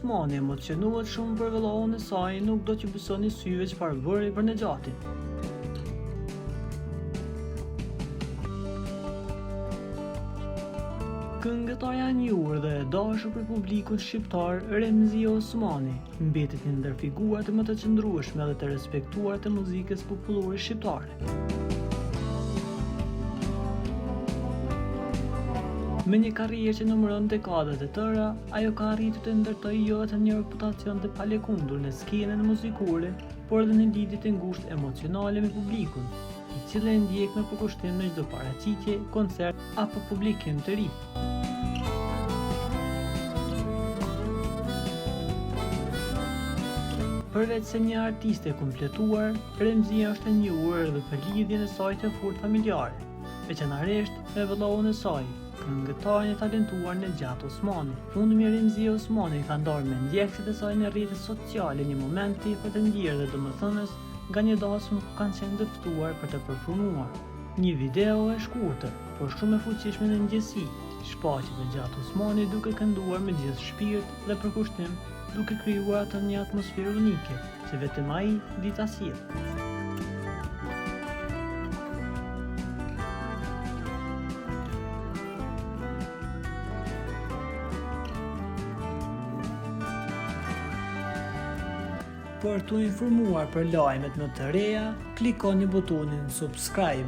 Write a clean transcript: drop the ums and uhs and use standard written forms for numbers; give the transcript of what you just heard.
Osmani emocionuar shumë për vëllaun e saj, nuk do t'ju besoni syve çfarë bëri për Nexhatin. Këngëtarja e njohur dhe e dashur për publikun shqiptar, Remzia Osmani, mbetet një ndër figurat më të qëndrueshme dhe të respektuara të muzikës popullore shqiptare. Me një karrierë që numëron dekadat e tëra, ajo ka arritur të ndërtojë jo vetëm një reputacion të palekundur në skenën muzikore, por edhe në lidhjet e ngushtë emocionale me publikun, i cili e ndjek me përkushtim në çdo paraqitje, koncert apo publikim të ri. Përveç se një artiste e kompletuar, Remzia është e njohur edhe për lidhjen e saj të fortë familjare, veçanërisht me vëllaun e saj, këngëtarin e talentuar Nexhat Osmani. Fundmi Remzia Osmani ka ndarë me ndjekësit e saj në rrjetet sociale një momenti për të ndjerë dhe domethënës nga një dasëm ku kanë qenë të ftuar për të performuar. Një video e shkurtër, por shumë e fuqishme në ngjesi, shfaqet Nexhat Osmani duke kënduar me gjithë shpirt dhe përkushtim, duke krijuar atë një atmosferë unike që vetëm ai di ta sjellë. Për t'u informuar për lajmet më të reja, klikoni butonin subscribe.